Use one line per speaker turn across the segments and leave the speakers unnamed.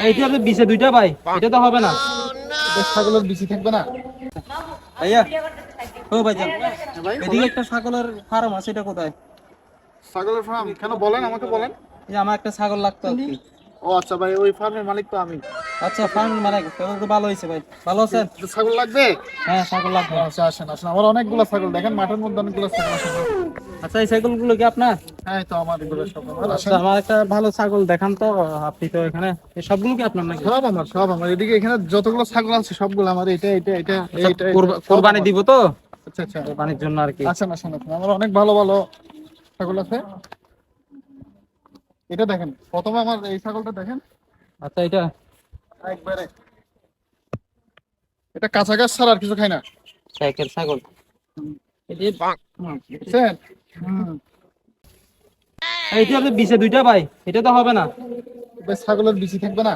এইটা তো বিছে দুইটা ভাই, এটা তো হবে না।
এটা ছাগলের বিচি থাকবে না
ভাইয়া ও ভাইজান,
ভাই?
এদিকে একটা ছাগলের ফার্ম আছে, এটা কোথায়?
ছাগলের ফার্ম কেন বলেন, আমাকে বলেন।
এই যে আমার একটা ছাগল লাগতো আর কি।
ও আচ্ছা ভাই, ওই ফার্মের মালিক তো আমি।
আচ্ছা ফার্ম মানে তাহলে তো ভালো হয়েছে ভাই, ভালো আছেন?
তো ছাগল লাগবে?
হ্যাঁ ছাগল লাগবে।
আচ্ছা আসেন আসেন, আমার অনেকগুলো ছাগল দেখেন, মাঠের মধ্যে অনেকগুলো ছাগল আছে।
আচ্ছা এই ছাগলগুলো কি আপনার?
হ্যাঁ এই তো আমার এগুলো সব আমার।
আচ্ছা
আসেন।
আমার একটা ভালো ছাগল দেখান তো। আপনি তো এখানে এই সবগুলো কি আপনার নাকি?
সব আমার, সব আমার। এদিকে এখানে যতগুলো ছাগল আছে সবগুলো আমার। এটা এটা এটা
আচ্ছা,
এটা সব
কোরবানি
আমার।
দিব তো,
আচ্ছা আচ্ছা,
কোরবানির জন্য আর কি।
আসেন আসেন আসেন, আমার অনেক ভালো ভালো ছাগল আছে। এটা দেখেন, প্রথমে আমার এই ছাগলটা দেখেন
আচ্ছা এটা
একবারে, এটা কাঁচা ঘাস ছাড়া আর কিছু খাই না।
শাইকের ছাগল।
হুম,
এই যে
বুঝছেন? হুম।
এইটা তো বিছে দুইটা ভাই, এটা তো হবে না।
এটা ছাগলের বিচি থাকবে না।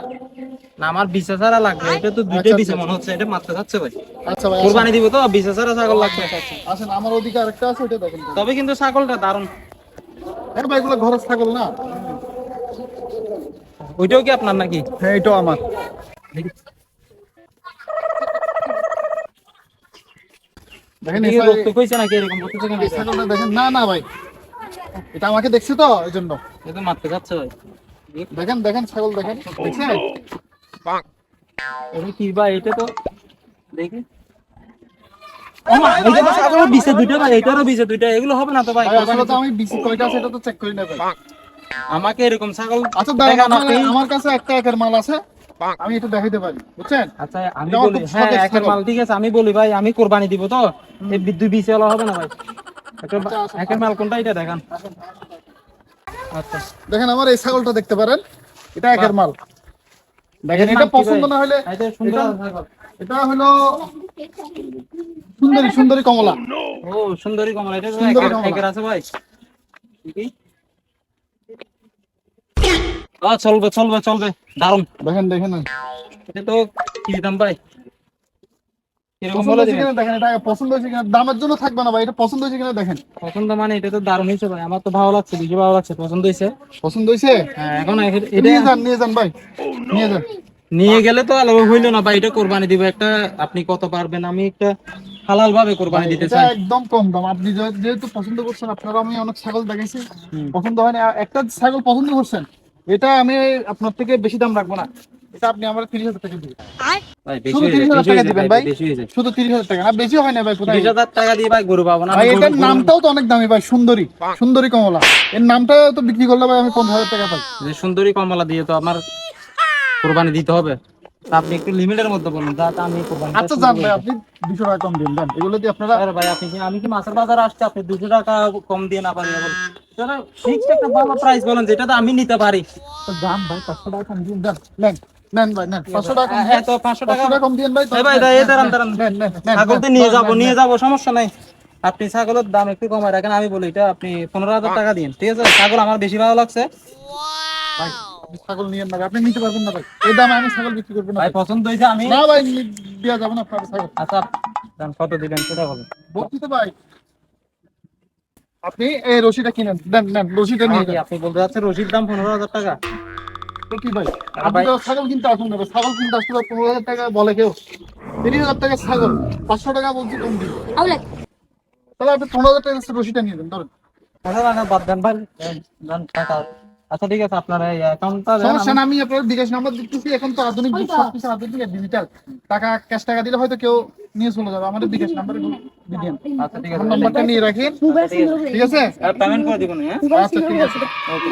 না আমার বিছে ছাড়া লাগবে, এটা তো দুইটা
আচ্ছা,
বিছে
আচ্ছা,
মনে হচ্ছে, এটা মাত্র যাচ্ছে ভাই।
আচ্ছা ভাই আসেন।
কোরবানি দিব তো, বিছে ছাড়া ছাগল লাগবে।
আসেন, আমার ওদিকে আরেকটা আছে, ওটা দেখেন।
তবে কিন্তু ছাগলটা দারুণ।
হ্যাঁ ভাই, এগুলো ঘরের ছাগল না।
ওইটাও কি আপনার নাকি?
হ্যাঁ এটাও আমার। দেখেন
এটা কি রক্ত কইছে নাকি এরকম করতেছে কেন
এই
এটা?
ছাগলটা দেখেন। না না ভাই, এটা আমাকে দেখছি তো এই জন্য।
এটা মারতে যাচ্ছে ভাই।
দেখেন দেখেন ছাগল দেখেন, দেখছেন?
এটা কি ভাই, এটা তো দেখি। এটা তো ছাগলের বিছে দুইটা ভাই, এটারও বিছে দুইটা, এগুলো হবে না তো ভাই।
ভাই আসলে তো আমি বিচি কয়টা আছে এটা তো চেক করি না ভাই।
আমাকে এরকম ছাগল
আচ্ছা দাঁড়ান,
দেখান আপনি।
আমার কাছে একটা একের মাল আছে, আমি একটু দেখাইতে পারি, বুঝছেন?
আচ্ছা আমি
এটা আমার
বলি,
খুব
হ্যাঁ
শখের
একের
ছাগল।
মাল ঠিক আছে, আমি বলি ভাই আমি কোরবানি দিব তো, এই দুই বিছে হলো হবে না ভাই।
আচ্ছা, আচ্ছা,
একের মাল কোনটা এটা দেখান। আচ্ছা
দেখেন আমার এই ছাগলটা দেখতে পারেন, এটা একের মাল। দেখেন
এর
এটা
নাম কি
পছন্দ
ভাই?
না হলে,
এটা সুন্দর
এটা
ছাগল।
এটা হলো সুন্দরী সুন্দরী কমলা।
ও সুন্দরী কমলা, এটা তো
সুন্দরী
একের
কমলা।
একের আছে ভাই। কি? চলবে চলবে চলবে, দারুন।
দেখেন দেখেন
এটা তো কি দাম ভাই, কিরকম
পছন্দ
বলে
হয়েছে
দিবেন?
কিনা দেখেন, এটা পছন্দ হয়েছে কিনা, দামের জন্য থাকবে না ভাই, এটা পছন্দ হয়েছে কিনা দেখেন।
পছন্দ মানে এটা তো দারুণ হয়েছে ভাই, আমার তো ভালো লাগছে, বেশি ভালো লাগছে, পছন্দ হয়েছে।
পছন্দ হয়েছে?
হ্যাঁ এখন এটা
নিয়ে যান ভাই, নিয়ে যান।
নিয়ে গেলে তো আলো হইলো না ভাই, এটা কোরবানি দিব একটা। আপনি কত পারবেন, আমি একটা হালাল ভাবে কোরবানি
ভাই
দিতে
এটা
চাই।
একদম কম দাম, আপনি যেহেতু পছন্দ করছেন, আপনারা, আমি অনেক ছাগল দেখেছি
হুম।
পছন্দ হয় না, একটা ছাগল পছন্দ করছেন, এটা আমি আপনার থেকে বেশি দাম রাখবো না, এটা আপনি আমার 30,000 টাকা দিবেন।
ভাই বেশি
শুধু
হয়ে যায়,
30,000
বেশি
টাকা
হয়ে যায়
দিবেন
ভাই,
ভাই,
বেশি হয়ে যায়।
শুধু 30,000 টাকা, না বেশি হয় না ভাই, কোথায়?
30,000 টাকা দিয়ে ভাই গরু পাবো না
ভাই
আমি,
এটার নামটাও তো অনেক দামি ভাই, সুন্দরী, সুন্দরী কমলা, এর নামটা তো বিক্রি করলে ভাই আমি 15,000 টাকা পাই।
যে সুন্দরী কমলা দিয়ে তো আমার কোরবানি দিতে হবে। তা আপনি একটু লিমিটের মধ্যে বলুন, যাতে আমি কোরবানিটা
আচ্ছা
শুরু
যান
করতে
ভাই,
পারি।
আপনি 200 টাকা কম দিন, যান, এগুলো দিয়ে আপনারা।
আরে ভাই আপনি আমি কি মাছের বাজারে আসছি, আপনি 200 টাকা কম দিয়ে না পারি বল? ফিক্সড একটা ভালো প্রাইস বলেন যেটা তো আমি নিতে পারি।
তো যান ভাই, 500 টাকা কম দিন, যান, নেন নেন ভাই, নেন 500 টাকা কম দিন,
এত 500 টাকা
500 টাকা কম দিন ভাই,
এই ভাই এই দাঁড়ান দাঁড়ান,
নেন নেন নেন,
ছাগল তো নিয়ে যাবো সমস্যা নাই। আপনি ছাগলের দাম একটু কমায় রাখেন, আমি বলি এটা আপনি 15,000 টাকা দিন, ঠিক আছে? ছাগল আমার বেশি ভালো লাগছে
ভাই, আপনি ছাগল নিয়েন না ভাই, আপনি নিতে পারবেন না ভাই, এই দামে আমি ছাগল বিক্রি করবো না
ভাই,
ভাই।
পছন্দ হয়েছে আমি।
না ভাই, দেওয়া যাবে না আপনার ছাগল।
আচ্ছা দাম কত দিবেন সেটা বলেন।
বলছি তো ভাই, আপনি এই রশিটা কিনেন, দেন নেন, রশিটা নিয়ে যান।
আপনি বলতে চাচ্ছেন রসিদ দাম 15,000 টাকা?
তো কি ভাই,
আরে
আপনি
ভাই
তো ছাগল কিনতে আসুন না ভাই, ছাগল কিনতে আসলে 15,000 টাকা বলে কেউ? 30,000 টাকা ছাগল, 500 টাকা বলছি কম দিন। তাহলে আপনি 15,000 টাকা রশিটা নিয়ে যান, ধরেন।
আচ্ছা না, না, বাদ দেন ভাই, দেন টাকা। আচ্ছা ঠিক আছে, আপনার এই অ্যাকাউন্টটা দেন
সমস্যা
আমি।
না, আমি আপনার বিকাশ নাম্বার দিতেছি, এখন তো আধুনিক যুগ, সবকিছু আধুনিক ডিজিটাল, টাকা ক্যাশ টাকা দিলে হয়তো কেউ নিয়ে চলে যাবে, আমাদের বিকাশ নাম্বারে দিয়ে দিন।
আচ্ছা ঠিক
আমার
আছে,
নাম্বারটা নিয়ে রাখেন, ঠিক আছে?
পেমেন্ট করে দিবেন, হ্যাঁ?
আচ্ছা ঠিক আছে।
ওকে।